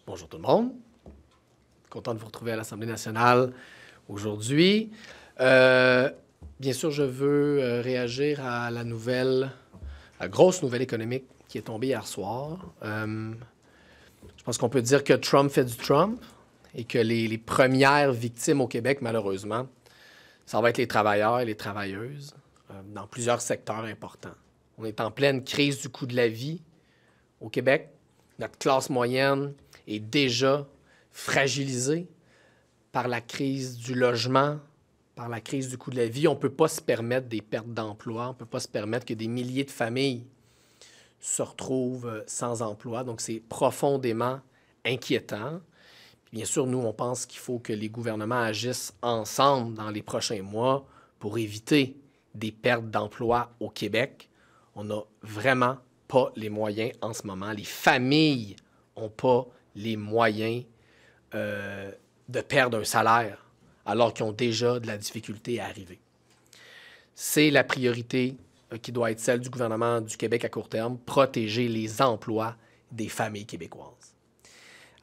Bonjour tout le monde. Content de vous retrouver à l'Assemblée nationale aujourd'hui. Bien sûr, je veux réagir à la grosse nouvelle économique qui est tombée hier soir. Je pense qu'on peut dire que Trump fait du Trump et que les premières victimes au Québec, malheureusement, ça va être les travailleurs et les travailleuses dans plusieurs secteurs importants. On est en pleine crise du coût de la vie au Québec. Notre classe moyenne est déjà fragilisée par la crise du logement, par la crise du coût de la vie. On ne peut pas se permettre des pertes d'emploi. On ne peut pas se permettre que des milliers de familles se retrouvent sans emploi. Donc, c'est profondément inquiétant. Puis, bien sûr, nous, on pense qu'il faut que les gouvernements agissent ensemble dans les prochains mois pour éviter des pertes d'emploi au Québec. On n'a vraiment pas les moyens en ce moment. Les familles n'ont pas les moyens de perdre un salaire alors qu'ils ont déjà de la difficulté à arriver. C'est la priorité qui doit être celle du gouvernement du Québec à court terme, protéger les emplois des familles québécoises.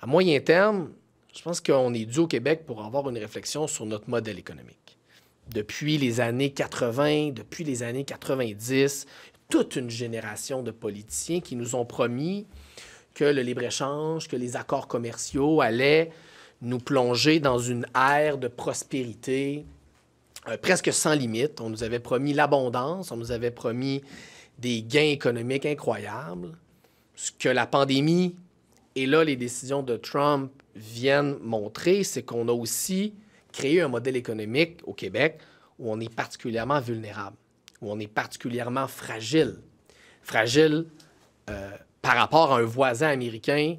À moyen terme, je pense qu'on est dû au Québec pour avoir une réflexion sur notre modèle économique. Depuis les années 80, depuis les années 90, toute une génération de politiciens qui nous ont promis que le libre-échange, que les accords commerciaux allaient nous plonger dans une ère de prospérité presque sans limite. On nous avait promis l'abondance, on nous avait promis des gains économiques incroyables. Ce que la pandémie et là, les décisions de Trump viennent montrer, c'est qu'on a aussi créé un modèle économique au Québec où on est particulièrement vulnérable, où on est particulièrement fragile. Fragile par rapport à un voisin américain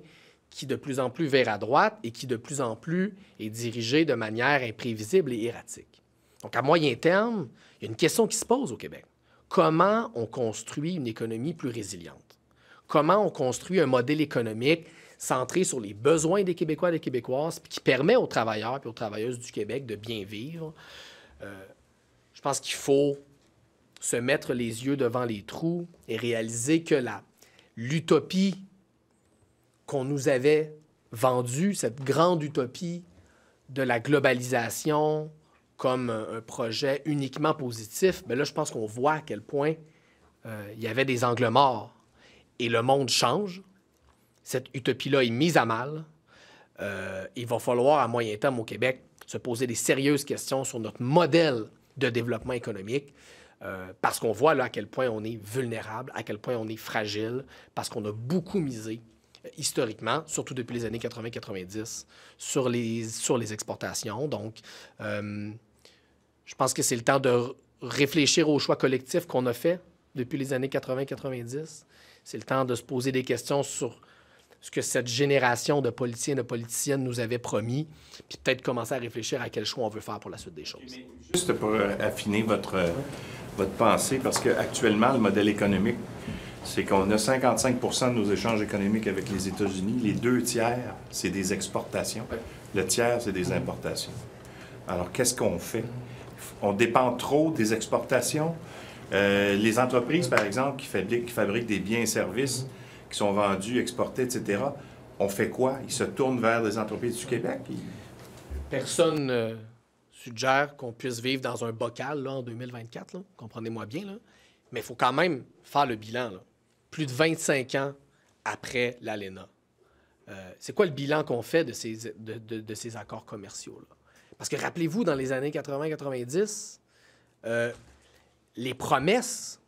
qui de plus en plus vire à droite et qui de plus en plus est dirigé de manière imprévisible et erratique. Donc, à moyen terme, il y a une question qui se pose au Québec. Comment on construit une économie plus résiliente? Comment on construit un modèle économique centré sur les besoins des Québécois et des Québécoises, puis qui permet aux travailleurs et aux travailleuses du Québec de bien vivre? Je pense qu'il faut se mettre les yeux devant les trous et réaliser que l'utopie qu'on nous avait vendue, cette grande utopie de la globalisation comme un projet uniquement positif, bien là, je pense qu'on voit à quel point il y avait des angles morts. Et le monde change. Cette utopie-là est mise à mal. Il va falloir, à moyen terme au Québec, se poser des sérieuses questions sur notre modèle de développement économique parce qu'on voit là à quel point on est vulnérable, à quel point on est fragile, parce qu'on a beaucoup misé historiquement, surtout depuis les années 80-90, sur les exportations. Donc, je pense que c'est le temps de réfléchir aux choix collectifs qu'on a faits depuis les années 80-90. C'est le temps de se poser des questions sur ce que cette génération de politiciens et de politiciennes nous avait promis, puis peut-être commencer à réfléchir à quel choix on veut faire pour la suite des choses. Mais juste pour affiner votre pensée, parce qu'actuellement, le modèle économique, c'est qu'on a 55 % de nos échanges économiques avec les États-Unis. Les 2 tiers, c'est des exportations. Le tiers, c'est des importations. Alors, qu'est-ce qu'on fait? On dépend trop des exportations. Les entreprises, par exemple, qui fabriquent des biens et services qui sont vendus, exportés, etc., on fait quoi? Ils se tournent vers les entreprises du Québec? Personne ne suggère qu'on puisse vivre dans un bocal là, en 2024, là. Comprenez-moi bien, là. Mais il faut quand même faire le bilan, là. Plus de 25 ans après l'ALENA. C'est quoi le bilan qu'on fait de ces accords commerciaux-là? Parce que rappelez-vous, dans les années 80-90, les promesses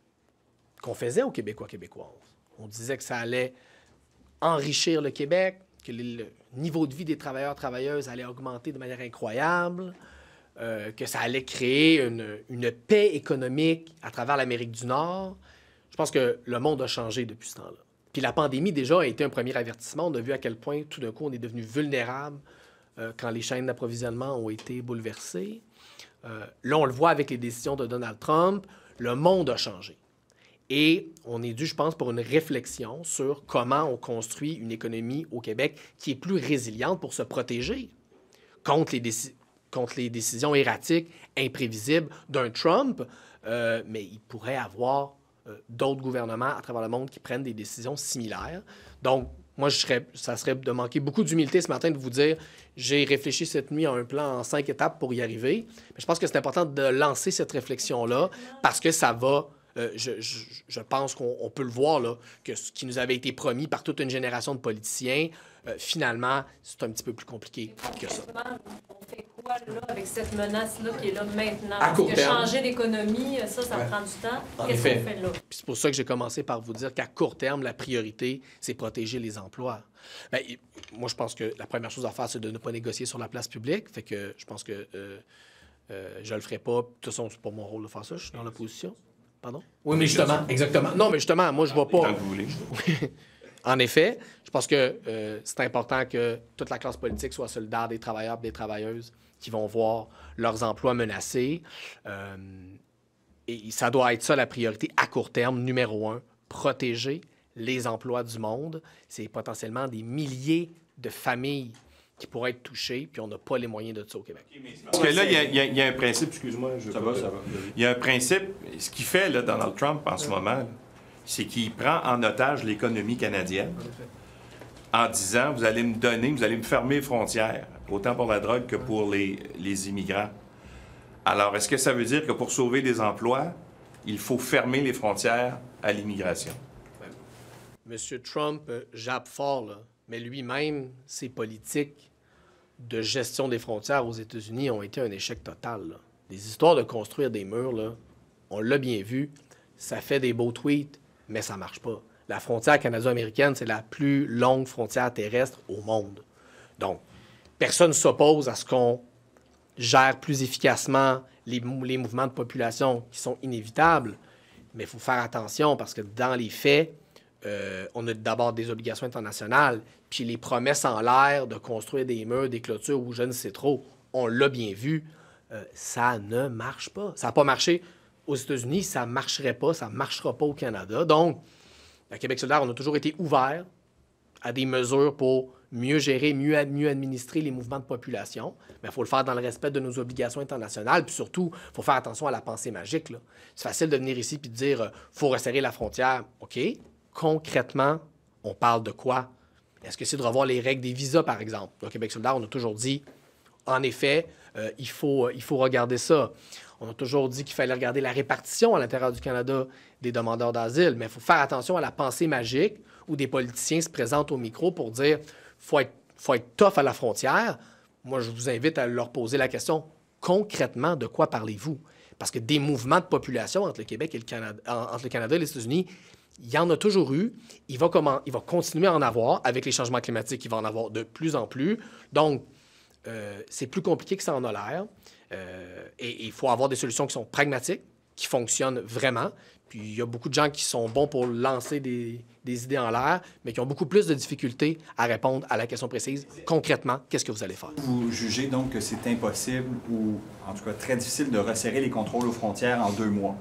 qu'on faisait aux Québécois, Québécoises, on disait que ça allait enrichir le Québec, que le niveau de vie des travailleurs, travailleuses allait augmenter de manière incroyable, que ça allait créer une paix économique à travers l'Amérique du Nord. Je pense que le monde a changé depuis ce temps-là. Puis la pandémie, déjà, a été un premier avertissement. On a vu à quel point, tout d'un coup, on est devenu vulnérable quand les chaînes d'approvisionnement ont été bouleversées. Là, on le voit avec les décisions de Donald Trump. Le monde a changé. Et on est dû, je pense, pour une réflexion sur comment on construit une économie au Québec qui est plus résiliente pour se protéger contre les décisions erratiques, imprévisibles d'un Trump. Mais il pourrait y avoir d'autres gouvernements à travers le monde qui prennent des décisions similaires. Donc, moi, ça serait de manquer beaucoup d'humilité ce matin de vous dire j'ai réfléchi cette nuit à un plan en 5 étapes pour y arriver. Mais je pense que c'est important de lancer cette réflexion-là parce que ça va. Je pense qu'on peut le voir, là, que ce qui nous avait été promis par toute une génération de politiciens, finalement, c'est un petit peu plus compliqué que ça. On fait quoi là, avec cette menace-là qui est là maintenant? À court terme. Changer l'économie, ça prend du temps. Qu'est-ce qu'on fait là? Puis c'est pour ça que j'ai commencé par vous dire qu'à court terme, la priorité, c'est protéger les emplois. Bien, moi, je pense que la première chose à faire, c'est de ne pas négocier sur la place publique. Fait que je pense que je le ferai pas. De toute façon, c'est pas mon rôle de faire ça. Je suis dans l'opposition. Pardon? Oui, mais justement, exactement. Non, mais justement, moi, je vois pas... Tant que vous voulez. En effet, je pense que c'est important que toute la classe politique soit solidaire des travailleurs et des travailleuses qui vont voir leurs emplois menacés. Et ça doit être ça la priorité à court terme, numéro 1, protéger les emplois du monde. C'est potentiellement des milliers de familles qui pourraient être touchées, puis on n'a pas les moyens de ça au Québec. Parce que là, il y a un principe, excuse-moi. Ça va. Il y a un principe, ce qu'il fait, là, Donald Trump, en ce moment, là, c'est qu'il prend en otage l'économie canadienne en disant, vous allez me fermer les frontières, autant pour la drogue que pour les immigrants. Alors, est-ce que ça veut dire que pour sauver des emplois, il faut fermer les frontières à l'immigration? M. Trump jappe fort, là, mais lui-même, ses politiques de gestion des frontières aux États-Unis ont été un échec total. Là. Les histoires de construire des murs, là, on l'a bien vu, ça fait des beaux tweets, mais ça marche pas. La frontière canado-américaine, c'est la plus longue frontière terrestre au monde. Donc, personne ne s'oppose à ce qu'on gère plus efficacement les mouvements de population qui sont inévitables, mais il faut faire attention parce que dans les faits, on a d'abord des obligations internationales, puis les promesses en l'air de construire des murs, des clôtures ou je ne sais trop, on l'a bien vu, ça ne marche pas. Ça n'a pas marché aux États-Unis, ça ne marcherait pas, ça ne marchera pas au Canada. Donc, à Québec solidaire, on a toujours été ouvert à des mesures pour mieux gérer, mieux administrer les mouvements de population. Mais il faut le faire dans le respect de nos obligations internationales. Puis surtout, il faut faire attention à la pensée magique, là. C'est facile de venir ici et de dire faut resserrer la frontière. OK. Concrètement, on parle de quoi? Est-ce que c'est de revoir les règles des visas, par exemple? Au Québec solidaire, on a toujours dit, en effet, il faut regarder ça. On a toujours dit qu'il fallait regarder la répartition à l'intérieur du Canada des demandeurs d'asile, mais il faut faire attention à la pensée magique où des politiciens se présentent au micro pour dire faut être tough à la frontière. Moi, je vous invite à leur poser la question concrètement, de quoi parlez-vous? Parce que des mouvements de population entre le Québec et le Canada, entre le Canada et les États-Unis, il y en a toujours eu. Il va continuer à en avoir avec les changements climatiques. Il va en avoir de plus en plus. Donc, c'est plus compliqué que ça en a l'air. Et il faut avoir des solutions qui sont pragmatiques, qui fonctionnent vraiment. Puis il y a beaucoup de gens qui sont bons pour lancer des idées en l'air, mais qui ont beaucoup plus de difficultés à répondre à la question précise. Concrètement, qu'est-ce que vous allez faire? Vous jugez donc que c'est impossible ou, en tout cas, très difficile de resserrer les contrôles aux frontières en 2 mois?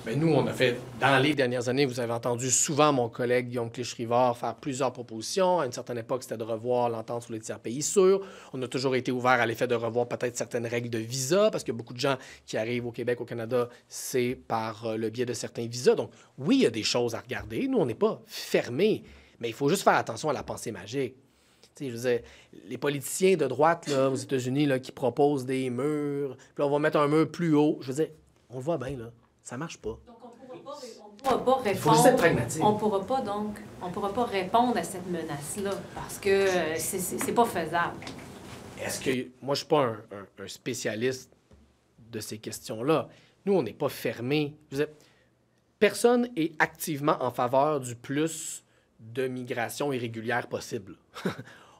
Bien, nous, on a fait, dans les dernières années, vous avez entendu souvent mon collègue Guillaume Clich-Rivard faire plusieurs propositions. À une certaine époque, c'était de revoir l'entente sur les tiers pays sûrs. On a toujours été ouvert à l'effet de revoir peut-être certaines règles de visa, parce qu'il y a beaucoup de gens qui arrivent au Québec, au Canada, c'est par le biais de certains visas. Donc, oui, il y a des choses à regarder. Nous, on n'est pas fermés, mais il faut juste faire attention à la pensée magique. Tu sais, je veux dire, les politiciens de droite là, aux États-Unis là, qui proposent des murs, puis on va mettre un mur plus haut. Je veux dire, on le voit bien, là. Ça marche pas. Donc, on ne pourra pas répondre. Il faut juste être pragmatique. On ne pourra pas répondre à cette menace-là parce que c'est pas faisable. Est-ce que... Moi, je suis pas un spécialiste de ces questions-là. Nous, on n'est pas fermés. Je veux dire, personne est activement en faveur du plus de migration irrégulière possible.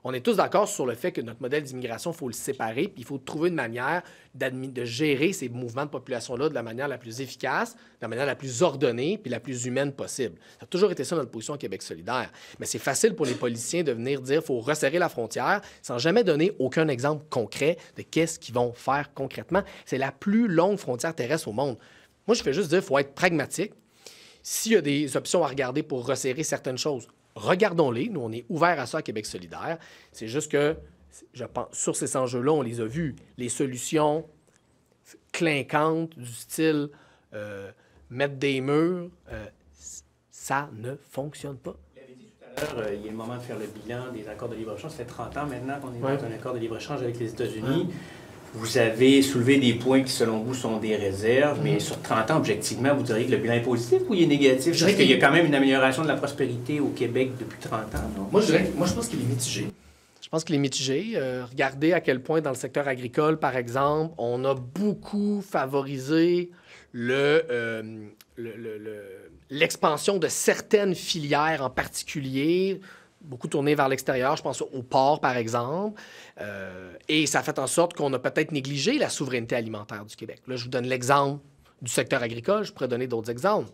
On est tous d'accord sur le fait que notre modèle d'immigration, il faut le séparer, puis il faut trouver une manière de gérer ces mouvements de population-là de la manière la plus efficace, de la manière la plus ordonnée, puis la plus humaine possible. Ça a toujours été ça notre position au Québec solidaire. Mais c'est facile pour les politiciens de venir dire qu'il faut resserrer la frontière sans jamais donner aucun exemple concret de qu'est-ce qu'ils vont faire concrètement. C'est la plus longue frontière terrestre au monde. Moi, je fais juste dire qu'il faut être pragmatique. S'il y a des options à regarder pour resserrer certaines choses, regardons-les. Nous, on est ouvert à ça à Québec solidaire. C'est juste que, je pense, sur ces enjeux-là, on les a vus. Les solutions clinquantes du style mettre des murs, ça ne fonctionne pas. il est le moment de faire le bilan des accords de libre-échange. Ça fait 30 ans maintenant qu'on est Ouais. dans un accord de libre-échange avec les États-Unis. Vous avez soulevé des points qui, selon vous, sont des réserves, mais sur 30 ans, objectivement, vous diriez que le bilan est positif ou il est négatif? Je Parce dirais qu'il y a quand même une amélioration de la prospérité au Québec depuis 30 ans, non? Moi, je pense qu'il est mitigé. Je pense qu'il est mitigé. Regardez à quel point, dans le secteur agricole, par exemple, on a beaucoup favorisé l'expansion de certaines filières en particulier, beaucoup tournées vers l'extérieur. Je pense au porc, par exemple. Et ça a fait en sorte qu'on a peut-être négligé la souveraineté alimentaire du Québec. Là, je vous donne l'exemple du secteur agricole. Je pourrais donner d'autres exemples.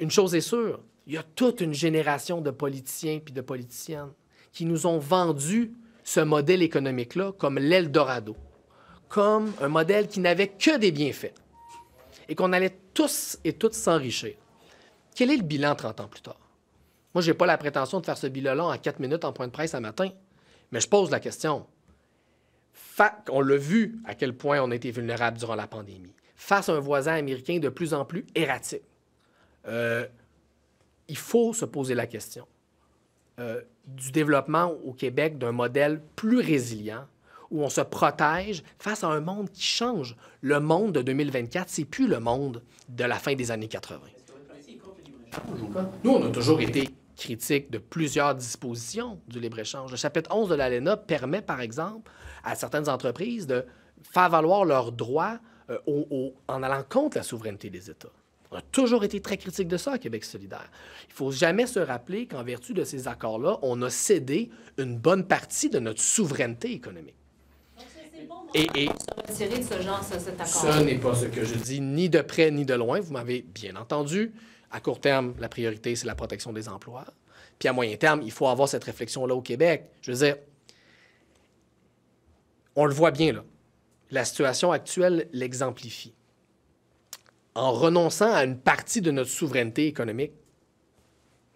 Une chose est sûre, il y a toute une génération de politiciens puis de politiciennes qui nous ont vendu ce modèle économique-là comme l'Eldorado, comme un modèle qui n'avait que des bienfaits et qu'on allait tous et toutes s'enrichir. Quel est le bilan 30 ans plus tard? Moi, je n'ai pas la prétention de faire ce bilan-là en 4 minutes en point de presse un matin, mais je pose la question. On l'a vu à quel point on a été vulnérable durant la pandémie. Face à un voisin américain de plus en plus erratique, il faut se poser la question du développement au Québec d'un modèle plus résilient, où on se protège face à un monde qui change. Le monde de 2024, c'est plus le monde de la fin des années 80. Nous, on a toujours été critiques de plusieurs dispositions du libre-échange. Le chapitre 11 de l'ALENA permet, par exemple, à certaines entreprises de faire valoir leurs droits en allant contre la souveraineté des États. On a toujours été très critique de ça à Québec solidaire. Il ne faut jamais se rappeler qu'en vertu de ces accords-là, on a cédé une bonne partie de notre souveraineté économique. Et Retirer de ce genre, cet accord. ce n'est pas ce que je dis, ni de près ni de loin. Vous m'avez bien entendu. À court terme, la priorité, c'est la protection des emplois. Puis à moyen terme, il faut avoir cette réflexion-là au Québec. Je veux dire, on le voit bien, là. La situation actuelle l'exemplifie. En renonçant à une partie de notre souveraineté économique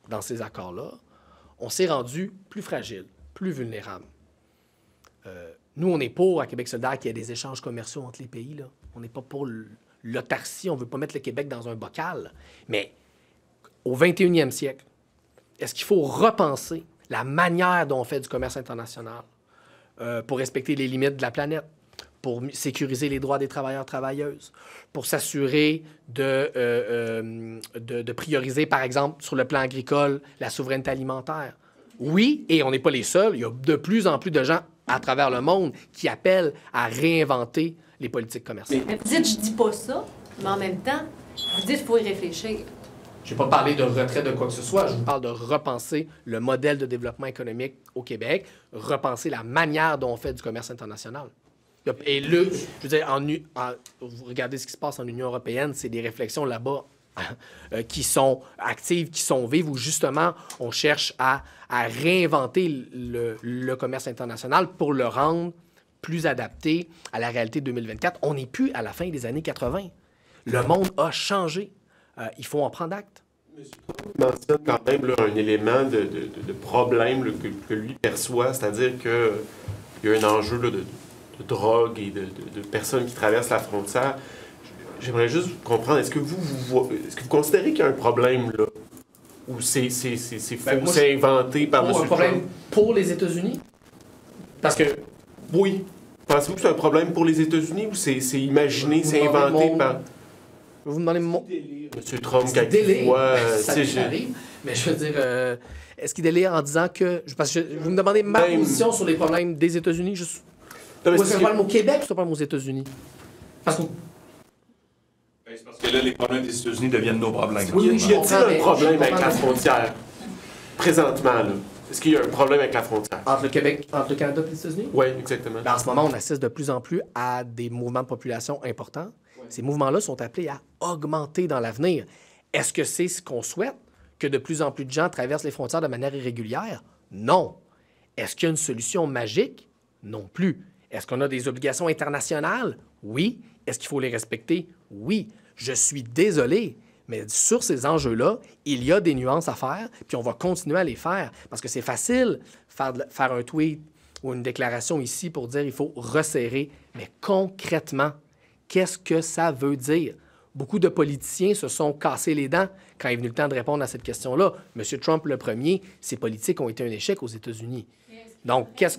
dans ces accords-là, on s'est rendu plus fragile, plus vulnérable. Nous, on est pour, à Québec solidaire, qu'il y ait des échanges commerciaux entre les pays, là. On n'est pas pour l'autarcie, on ne veut pas mettre le Québec dans un bocal. Mais au 21e siècle, est-ce qu'il faut repenser la manière dont on fait du commerce international pour respecter les limites de la planète, pour sécuriser les droits des travailleurs-travailleuses, pour s'assurer de prioriser, par exemple, sur le plan agricole, la souveraineté alimentaire? Oui, et on n'est pas les seuls. Il y a de plus en plus de gens à travers le monde qui appellent à réinventer les politiques commerciales. Mais vous dites, je dis pas ça, mais en même temps, vous dites qu'il faut y réfléchir. Je n'ai pas parlé de retrait de quoi que ce soit. Je vous parle de repenser le modèle de développement économique au Québec, repenser la manière dont on fait du commerce international. Et là, je veux dire, vous regardez ce qui se passe en Union européenne, c'est des réflexions là-bas qui sont actives, qui sont vives, où justement, on cherche à réinventer le commerce international pour le rendre plus adapté à la réalité de 2024. On n'est plus à la fin des années 80. Le monde a changé. Il faut en prendre acte. M. Trump mentionne quand même là, un élément de problème là, que lui perçoit, c'est-à-dire qu'il y a un enjeu là, de drogue et de personnes qui traversent la frontière. J'aimerais juste comprendre, est-ce que vous considérez qu'il y a un problème là? Ou c'est faux, c'est inventé par M. Trump? Un problème pour les États-Unis? Parce que... Oui. Pensez-vous que c'est un problème pour les États-Unis ou c'est imaginé, c'est inventé par... Je vais vous demander mon... M. Trump, quand il délire, voit... ça arrive, mais je veux dire, est-ce qu'il délire en disant que... Parce que vous me demandez ma position sur les problèmes des États-Unis, juste... Ou est-ce que c'est un problème au Québec ou c'est un problème aux États-Unis? Parce que... C'est parce que là, les problèmes des États-Unis deviennent nos problèmes. Oui, Y a-t-il un problème avec la frontière? Présentement, là. Est-ce qu'il y a un problème avec la frontière? Entre le Québec, entre le Canada et les États-Unis? Oui, exactement. En ce moment, on assiste de plus en plus à des mouvements de population importants. Ces mouvements-là sont appelés à augmenter dans l'avenir. Est-ce que c'est ce qu'on souhaite, que de plus en plus de gens traversent les frontières de manière irrégulière? Non. Est-ce qu'il y a une solution magique? Non plus. Est-ce qu'on a des obligations internationales? Oui. Est-ce qu'il faut les respecter? Oui. Je suis désolé, mais sur ces enjeux-là, il y a des nuances à faire, puis on va continuer à les faire, parce que c'est facile faire un tweet ou une déclaration ici pour dire il faut resserrer, mais concrètement, qu'est-ce que ça veut dire? beaucoup de politiciens se sont cassés les dents quand est venu le temps de répondre à cette question-là. M. Trump, le premier, ses politiques ont été un échec aux États-Unis. Donc, qu'est-ce...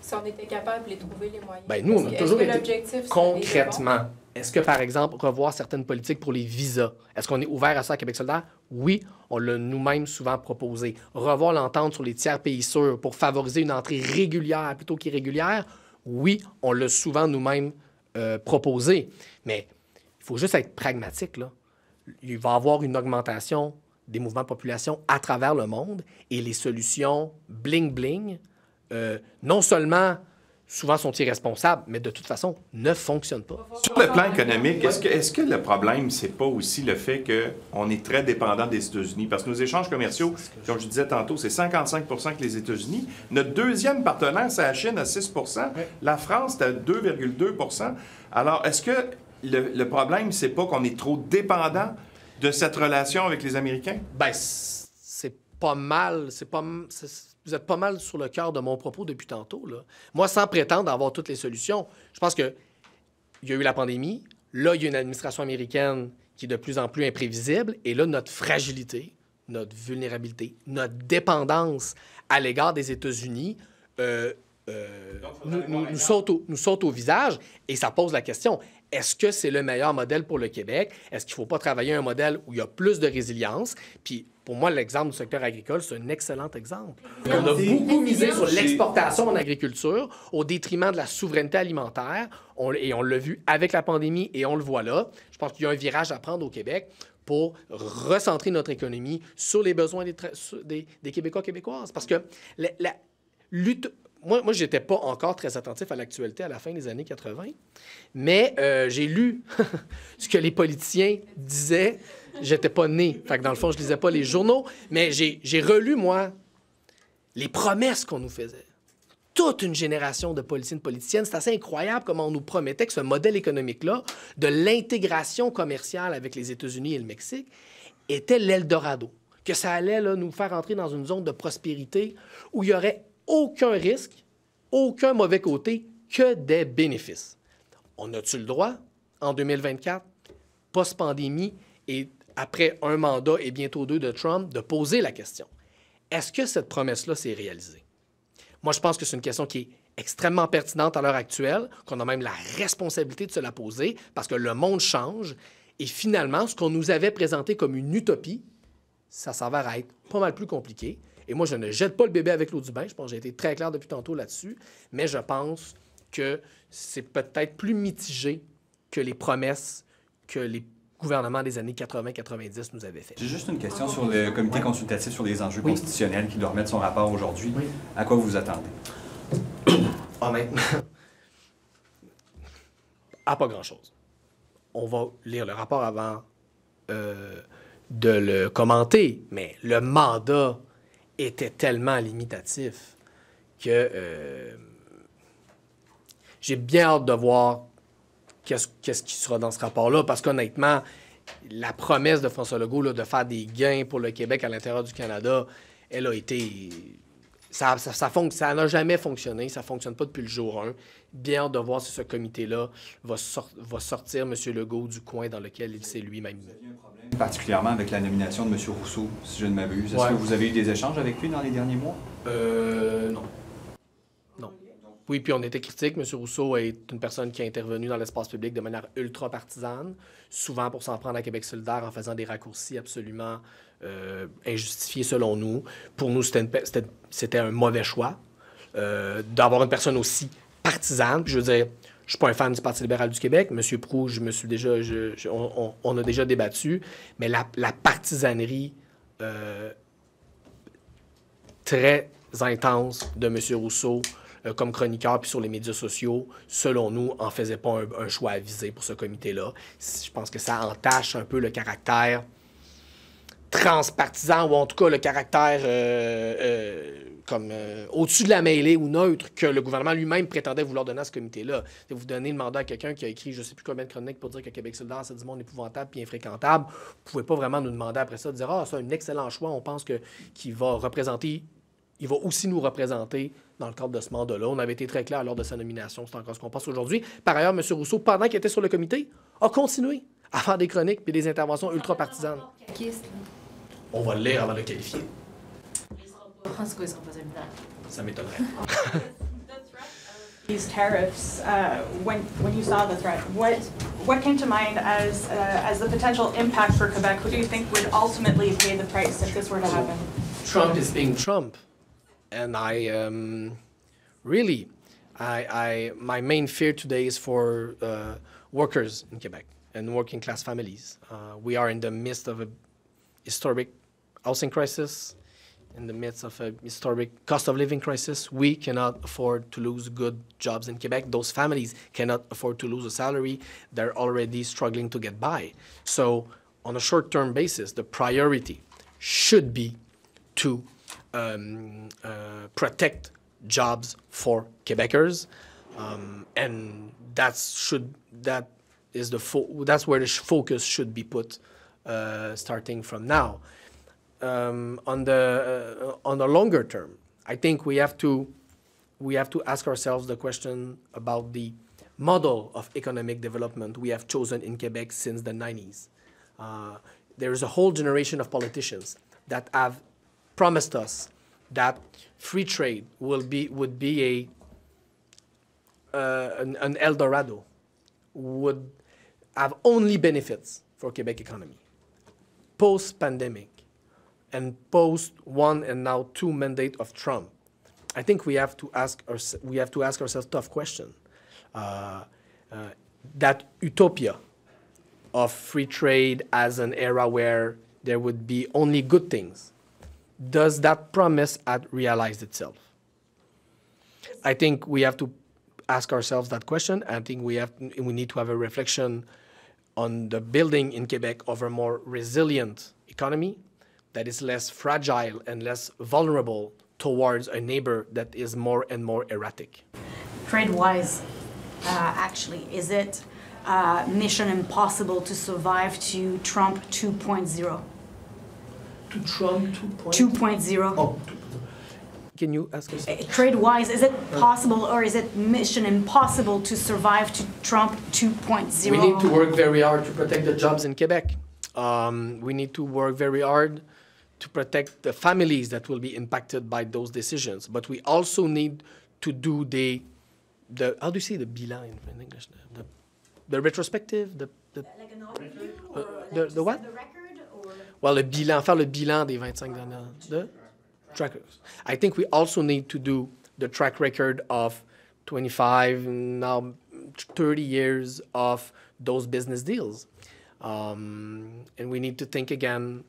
Si on était capable de les trouver les moyens. Bien, nous, on a toujours été... L'objectif, Concrètement, est-ce que, par exemple, revoir certaines politiques pour les visas, est-ce qu'on est ouvert à ça à Québec solidaire? Oui, on l'a nous-mêmes souvent proposé. Revoir l'entente sur les tiers pays sûrs pour favoriser une entrée régulière plutôt qu'irrégulière? Oui, on l'a souvent nous-mêmes proposé. Mais il faut juste être pragmatique, là. Il va y avoir une augmentation des mouvements de population à travers le monde et les solutions bling-bling, non seulement souvent sont irresponsables, mais de toute façon ne fonctionnent pas. Sur le plan économique, est-ce que le problème, c'est pas aussi le fait qu'on est très dépendant des États-Unis? Parce que nos échanges commerciaux, comme je disais tantôt, c'est 55 que les États-Unis. Notre deuxième partenaire, c'est la Chine à 6 La France, c'est à 2,2 Alors, est-ce que le problème, c'est pas qu'on est trop dépendant de cette relation avec les Américains? Bien, c'est pas mal. Vous êtes pas mal sur le cœur de mon propos depuis tantôt, là. Moi, sans prétendre avoir toutes les solutions, je pense qu'il y a eu la pandémie. Là, il y a une administration américaine qui est de plus en plus imprévisible. Et là, notre fragilité, notre vulnérabilité, notre dépendance à l'égard des États-Unis nous saute au visage. Et ça pose la question, est-ce que c'est le meilleur modèle pour le Québec? Est-ce qu'il ne faut pas travailler un modèle où il y a plus de résilience? Puis, pour moi, l'exemple du secteur agricole, c'est un excellent exemple. On a beaucoup misé sur l'exportation en agriculture au détriment de la souveraineté alimentaire. Et on l'a vu avec la pandémie et on le voit là. Je pense qu'il y a un virage à prendre au Québec pour recentrer notre économie sur les besoins des Québécois, Québécoises. Parce que la lutte... Moi, je n'étais pas encore très attentif à l'actualité à la fin des années 80, mais j'ai lu ce que les politiciens disaient. J'étais pas né. Fait que dans le fond, je lisais pas les journaux, mais j'ai relu, moi, les promesses qu'on nous faisait. Toute une génération de politiciennes. C'est assez incroyable comment on nous promettait que ce modèle économique-là, de l'intégration commerciale avec les États-Unis et le Mexique, était l'Eldorado. Que ça allait là, nous faire entrer dans une zone de prospérité où il y aurait aucun risque, aucun mauvais côté, que des bénéfices. On a-tu le droit, en 2024, post-pandémie et après un mandat et bientôt deux de Trump, de poser la question? Est-ce que cette promesse-là s'est réalisée? Moi, je pense que c'est une question qui est extrêmement pertinente à l'heure actuelle, qu'on a même la responsabilité de se la poser parce que le monde change et finalement, ce qu'on nous avait présenté comme une utopie, ça s'avère être pas mal plus compliqué. Et moi, je ne jette pas le bébé avec l'eau du bain. Je pense que j'ai été très clair depuis tantôt là-dessus. Mais je pense que c'est peut-être plus mitigé que les promesses que les gouvernements des années 80-90 nous avaient faites. J'ai juste une question sur le comité consultatif sur les enjeux constitutionnels qui doit remettre son rapport aujourd'hui. Oui. À quoi vous vous attendez? Honnêtement, à pas grand-chose. On va lire le rapport avant de le commenter, mais le mandat était tellement limitatif que j'ai bien hâte de voir qu'est-ce qui sera dans ce rapport-là, parce qu'honnêtement, la promesse de François Legault là, de faire des gains pour le Québec à l'intérieur du Canada, elle a été... Ça n'a jamais fonctionné, ça ne fonctionne pas depuis le jour 1. Bien hâte de voir si ce comité-là va sortir M. Legault du coin dans lequel il s'est lui-même mis. Particulièrement avec la nomination de M. Rousseau, si je ne m'abuse. Est-ce que vous avez eu des échanges avec lui dans les derniers mois? Non. Non. Oui, puis on était critique. M. Rousseau est une personne qui a intervenu dans l'espace public de manière ultra partisane, souvent pour s'en prendre à Québec solidaire en faisant des raccourcis absolument injustifiés selon nous. Pour nous, c'était un mauvais choix d'avoir une personne aussi partisane. Puis je veux dire, je suis pas un fan du Parti libéral du Québec. M. Proulx, on a déjà débattu, mais la partisanerie très intense de M. Rousseau comme chroniqueur puis sur les médias sociaux, selon nous, en faisait pas un choix avisé pour ce comité-là. Je pense que ça entache un peu le caractère transpartisan, ou en tout cas le caractère au-dessus de la mêlée ou neutre que le gouvernement lui-même prétendait vouloir donner à ce comité-là. Vous donnez le mandat à quelqu'un qui a écrit je ne sais plus combien de chroniques pour dire que Québec solidaire, c'est du monde épouvantable puis infréquentable. Vous ne pouvez pas vraiment nous demander après ça de dire « Ah, c'est un excellent choix, on pense qu'il va représenter il va aussi nous représenter dans le cadre de ce mandat-là. On avait été très clair lors de sa nomination, c'est encore ce qu'on pense aujourd'hui. Par ailleurs, M. Rousseau, pendant qu'il était sur le comité, a continué à faire des chroniques et des interventions ultra-partisanes. On va le lire avant de le qualifier. En tout cas, ils seront pas évidents. Ça m'étonnerait. These tariffs, when you saw the threat, what came to mind as the potential impact for Quebec? Who do you think would ultimately pay the price if this were to happen? Trump is being Trump, and my main fear today is for workers in Quebec and working class families. We are in the midst of a historic housing crisis, in the midst of a historic cost of living crisis. We cannot afford to lose good jobs in Quebec. Those families cannot afford to lose a salary. They're already struggling to get by. So on a short-term basis, the priority should be to protect jobs for Quebecers, and that's where the focus should be put, starting from now. On the longer term, I think we have to ask ourselves the question about the model of economic development we have chosen in Quebec since the 90s. There is a whole generation of politicians that have promised us that free trade would be an El Dorado, would have only benefits for Quebec economy. Post-pandemic and post one and now two mandate of Trump, I think we have to ask ourselves tough question. That utopia of free trade as an era where there would be only good things, does that promise realized itself? I think we have to ask ourselves that question. I think we need to have a reflection on the building in Quebec of a more resilient economy that is less fragile and less vulnerable towards a neighbor that is more and more erratic. Trade-wise, actually, is it mission impossible to survive to Trump 2.0? To Trump 2.0? Oh, can you ask us? Trade-wise, is it possible or is it mission impossible to survive to Trump 2.0? We need to work very hard to protect the jobs in Quebec. We need to work very hard to protect the families that will be impacted by those decisions. But we also need to do the how do you say the bilan in English? The retrospective, like an overview the what? The record or? Well, faire le bilan des 25 dernières trackers. I think we also need to do the track record of 25, now 30 years of those business deals. And we need to think again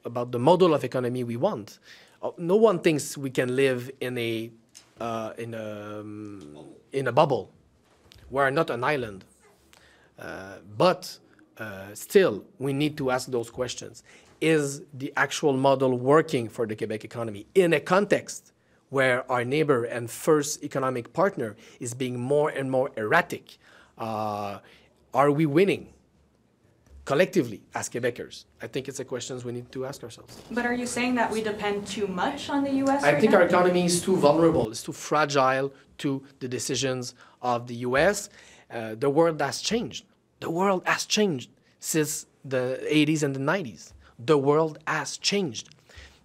about the model of economy we want. No one thinks we can live in a bubble. We're not an island. But still, we need to ask those questions. Is the actual model working for the Quebec economy in a context where our neighbor and first economic partner is being more and more erratic? Are we winning collectively as Quebecers? I think it's a question we need to ask ourselves. But are you saying that we depend too much on the U.S. I think our economy is too vulnerable, it's too fragile to the decisions of the U.S. The world has changed. The world has changed since the 80s and the 90s. The world has changed.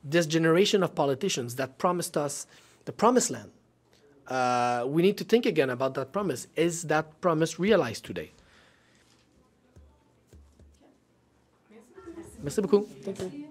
This generation of politicians that promised us the promised land, we need to think again about that promise. Is that promise realized today? Merci beaucoup. Thank you.